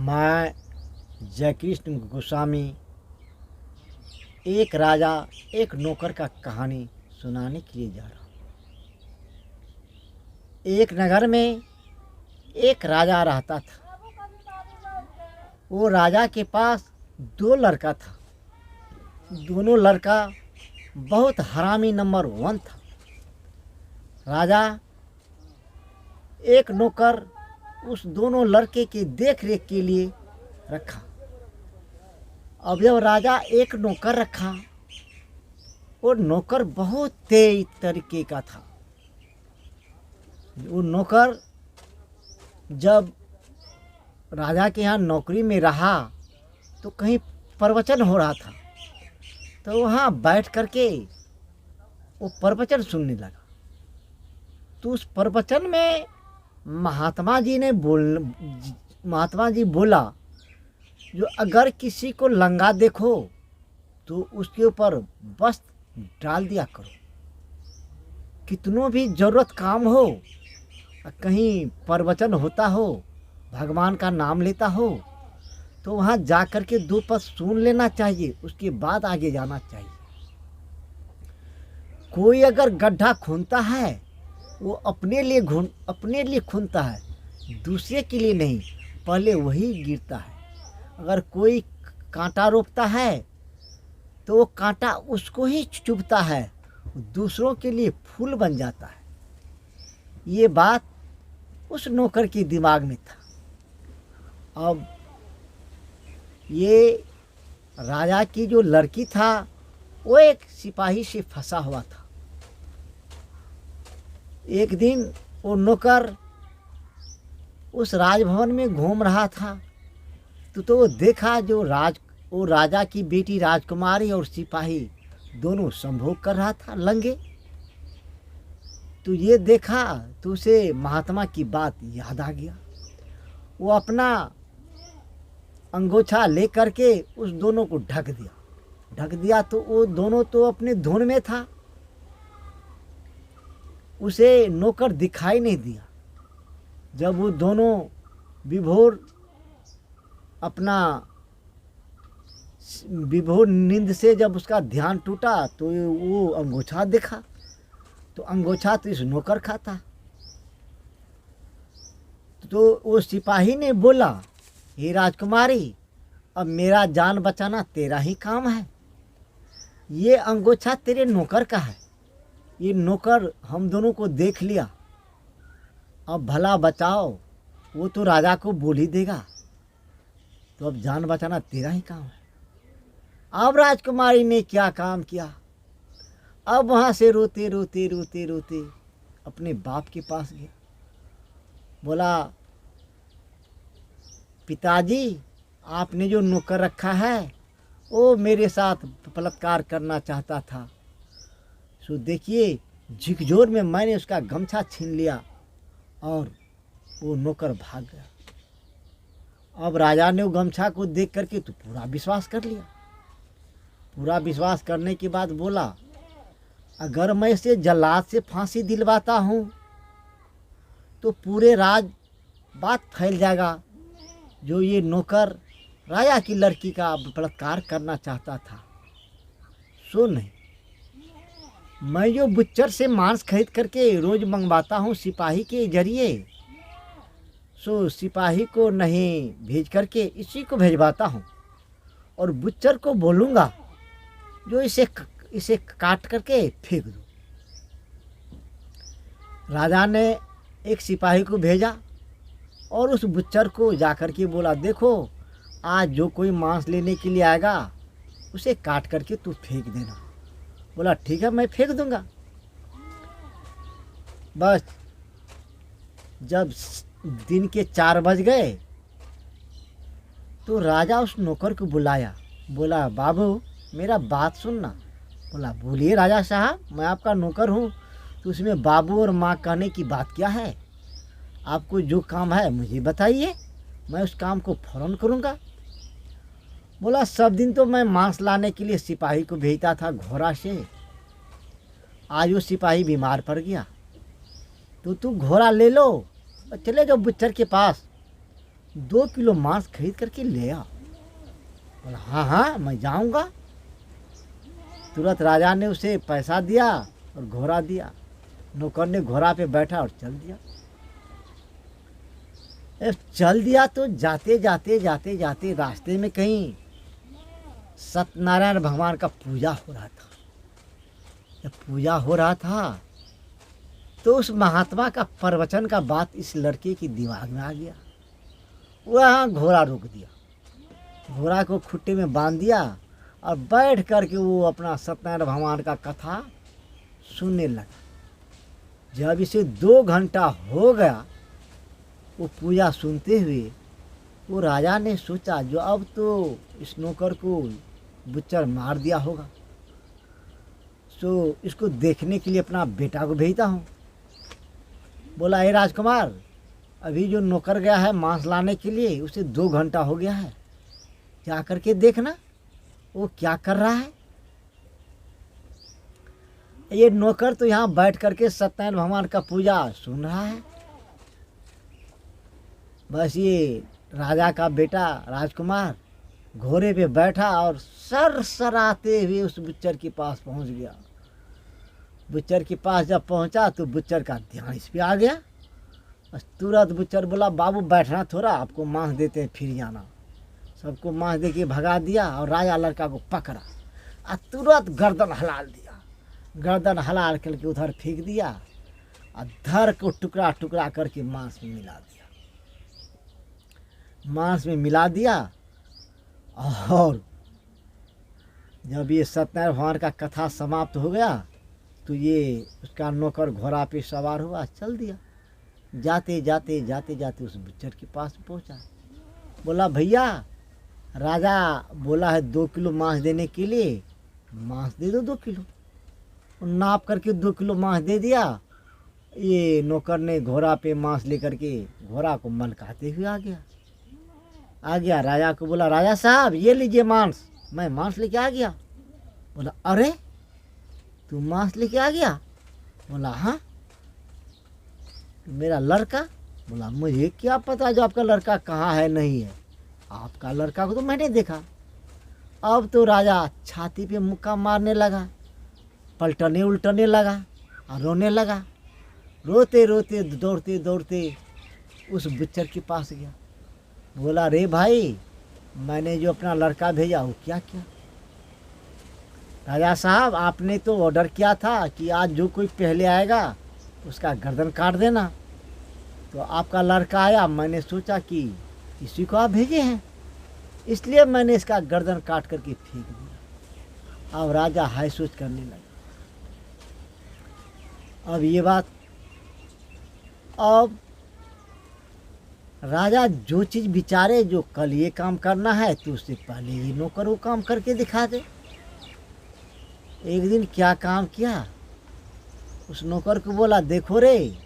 मैं जयकृष्ण गोस्वामी एक राजा एक नौकर का कहानी सुनाने के लिए जा रहा हूँ। एक नगर में एक राजा रहता था। वो राजा के पास दो लड़का था। दोनों लड़का बहुत हरामी नंबर 1 था। राजा एक नौकर उस दोनों लड़के की देख रेख के लिए रखा। अब जब राजा एक नौकर रखा, वो नौकर बहुत तेज तरीके का था। वो नौकर जब राजा के यहाँ नौकरी में रहा तो कहीं प्रवचन हो रहा था, तो वहाँ बैठ करके वो प्रवचन सुनने लगा। तो उस प्रवचन में महात्मा जी बोला, जो अगर किसी को लंगा देखो तो उसके ऊपर वस्त्र डाल दिया करो। कितनों भी जरूरत काम हो, कहीं प्रवचन होता हो, भगवान का नाम लेता हो, तो वहाँ जा कर के 2 पद सुन लेना चाहिए, उसके बाद आगे जाना चाहिए। कोई अगर गड्ढा खूंदता है, वो अपने लिए खूंदता है, दूसरे के लिए नहीं, पहले वही गिरता है। अगर कोई कांटा रोपता है तो वो कांटा उसको ही चुभता है, दूसरों के लिए फूल बन जाता है। ये बात उस नौकर के दिमाग में था। अब ये राजा की जो लड़की था, वो एक सिपाही से फंसा हुआ था। एक दिन वो नौकर उस राजभवन में घूम रहा था, तो वो देखा वो राजा की बेटी राजकुमारी और सिपाही दोनों संभोग कर रहा था लंगे। तो ये देखा तो उसे महात्मा की बात याद आ गया। वो अपना अंगोछा ले करके उस दोनों को ढक दिया। तो वो दोनों तो अपने धुन में था, उसे नौकर दिखाई नहीं दिया। जब वो दोनों विभोर नींद से जब उसका ध्यान टूटा तो वो अंगोछा देखा, तो अंगोछा तो इस नौकर का था। तो वो सिपाही ने बोला, हे राजकुमारी, अब मेरा जान बचाना तेरा ही काम है। ये अंगोछा तेरे नौकर का है। ये नौकर हम दोनों को देख लिया, अब भला बचाओ, वो तो राजा को बोल ही देगा, तो अब जान बचाना तेरा ही काम है। अब राजकुमारी ने क्या काम किया, अब वहाँ से रोते अपने बाप के पास गया। बोला, पिताजी, आपने जो नौकर रखा है वो मेरे साथ बलात्कार करना चाहता था। सो देखिए, झिकझोर में मैंने उसका गमछा छीन लिया और वो नौकर भाग गया। अब राजा ने वो गमछा को देख करके तो पूरा विश्वास कर लिया। पूरा विश्वास करने के बाद बोला, अगर मैं इसे जल्लाद से फांसी दिलवाता हूँ तो पूरे राज बात फैल जाएगा, जो ये नौकर राजा की लड़की का बलात्कार करना चाहता था। सो नहीं, मैं जो बुच्चर से मांस खरीद करके रोज मंगवाता हूँ सिपाही के जरिए, सो सिपाही को नहीं भेज करके इसी को भेजवाता हूँ, और बुच्चर को बोलूँगा जो इसे काट करके फेंक दो। राजा ने एक सिपाही को भेजा और उस बुच्चर को जाकर के बोला, देखो, आज जो कोई मांस लेने के लिए आएगा उसे काट करके तू फेंक देना। बोला, ठीक है, मैं फेंक दूंगा। बस जब दिन के 4 बज गए तो राजा उस नौकर को बुलाया। बोला, बाबू, मेरा बात सुनना। बोला, बोलिए राजा साहब, मैं आपका नौकर हूँ, तो उसमें बाबू और माँ कहने की बात क्या है? आपको जो काम है मुझे बताइए, मैं उस काम को फौरन करूँगा। बोला, सब दिन तो मैं मांस लाने के लिए सिपाही को भेजता था घोड़ा से, आज वो सिपाही बीमार पड़ गया, तो तू घोड़ा ले लो और चले जाओ बुच्चर के पास, 2 किलो मांस खरीद करके ले आ। बोला हाँ हाँ मैं जाऊंगा। तुरंत राजा ने उसे पैसा दिया और घोड़ा दिया। नौकर ने घोड़ा पे बैठा और चल दिया। चल दिया तो जाते जाते जाते जाते रास्ते में कहीं सत्यनारायण भगवान का पूजा हो रहा था। जब पूजा हो रहा था तो उस महात्मा का प्रवचन का बात इस लड़के के दिमाग में आ गया। वहाँ घोड़ा रोक दिया, घोड़ा को खुट्टे में बांध दिया और बैठ करके वो अपना सत्यनारायण भगवान का कथा सुनने लगा। जब इसे 2 घंटा हो गया वो पूजा सुनते हुए, वो राजा ने सोचा जो अब तो इस नौकर को बुच्चर मार दिया होगा, तो इसको देखने के लिए अपना बेटा को भेजता हूँ। बोला हे राजकुमार, अभी जो नौकर गया है मांस लाने के लिए उसे 2 घंटा हो गया है, जा करके देखना वो क्या कर रहा है। ये नौकर तो यहाँ बैठ करके सत्यनारायण भगवान का पूजा सुन रहा है। बस ये राजा का बेटा राजकुमार घोड़े पे बैठा और सरसराते हुए उस बुच्चर के पास पहुंच गया। बुच्चर के पास जब पहुंचा तो बुच्चर का ध्यान इस पे आ गया। बस तुरंत बुच्चर बोला बाबू बैठना थोड़ा, आपको मांस देते हैं फिर जाना। सबको मांस दे के भगा दिया और राजा लड़का को पकड़ा और तुरंत गर्दन हलाल दिया। गर्दन हलाल करके उधर फेंक दिया और धर को टुकड़ा टुकड़ा करके मांस में मिला दिया। मांस में मिला दिया और जब ये सत्यनारायण भगवान का कथा समाप्त हो गया तो ये उसका नौकर घोड़ा पे सवार हुआ, चल दिया। जाते जाते जाते जाते उस बुच्चर के पास पहुंचा। बोला भैया राजा बोला है 2 किलो मांस देने के लिए, मांस दे दो 2 किलो। नाप करके 2 किलो मांस दे दिया। ये नौकर ने घोड़ा पे मांस लेकर के घोड़ा को मनकाते हुए आ गया। राजा को बोला राजा साहब ये लीजिए मांस, मैं मांस लेके आ गया। बोला अरे तू मांस लेके आ गया? बोला हाँ। मेरा लड़का? बोला मुझे क्या पता जो आपका लड़का कहाँ है नहीं है, आपका लड़का को तो मैंने देखा। अब तो राजा छाती पे मुक्का मारने लगा, पलटने उल्टने लगा और रोने लगा। रोते रोते दौड़ते दौड़ते उस बुच्चर के पास गया। बोला रे भाई मैंने जो अपना लड़का भेजा वो क्या किया? राजा साहब आपने तो ऑर्डर किया था कि आज जो कोई पहले आएगा उसका गर्दन काट देना, तो आपका लड़का आया, मैंने सोचा कि इसी को आप भेजे हैं इसलिए मैंने इसका गर्दन काट करके फेंक दिया। अब राजा हाय सोच करने लगा। अब ये बात, अब राजा जो चीज़ विचारे जो कल ये काम करना है तो उससे पहले ये नौकर वो काम करके दिखा दे। एक दिन क्या काम किया, उस नौकर को बोला देखो रे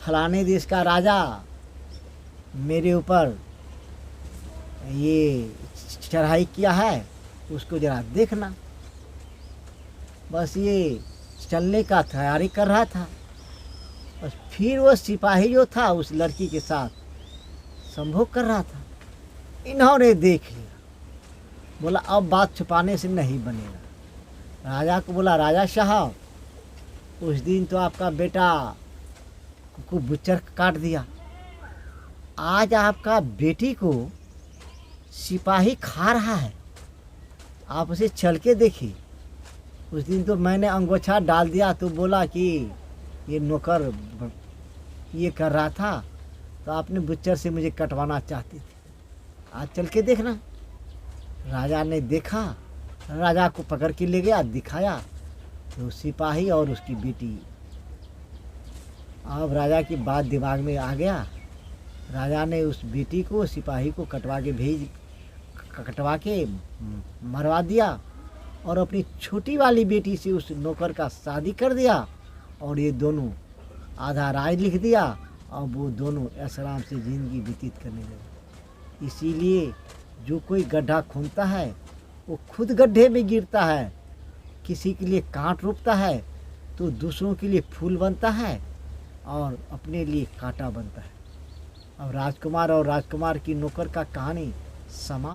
फलाने देश का राजा मेरे ऊपर ये चढ़ाई किया है, उसको जरा देखना। बस ये चलने का तैयारी कर रहा था, बस फिर वो सिपाही जो था उस लड़की के साथ संभोग कर रहा था। इन्होंने देख लिया। बोला अब बात छुपाने से नहीं बनेगा। राजा को बोला राजा साहब उस दिन तो आपका बेटा को बुच्चर काट दिया, आज आपका बेटी को सिपाही खा रहा है, आप उसे चल के देखिए। उस दिन तो मैंने अंगोछा डाल दिया तो बोला कि ये नौकर ये कर रहा था, तो आपने बुच्चर से मुझे कटवाना चाहती थी, आज चल के देखना। राजा ने देखा, राजा को पकड़ के ले गया, दिखाया तो सिपाही और उसकी बेटी। अब राजा की बात दिमाग में आ गया। राजा ने उस बेटी को सिपाही को कटवा के मरवा दिया और अपनी छोटी वाली बेटी से उस नौकर का शादी कर दिया और ये दोनों आधा राज लिख दिया और वो दोनों ऐशआराम से ज़िंदगी व्यतीत करने लगे। इसीलिए जो कोई गड्ढा खूंदता है वो खुद गड्ढे में गिरता है। किसी के लिए कांट रोपता है तो दूसरों के लिए फूल बनता है और अपने लिए कांटा बनता है। अब राजकुमार और राजकुमार की नौकर का कहानी समा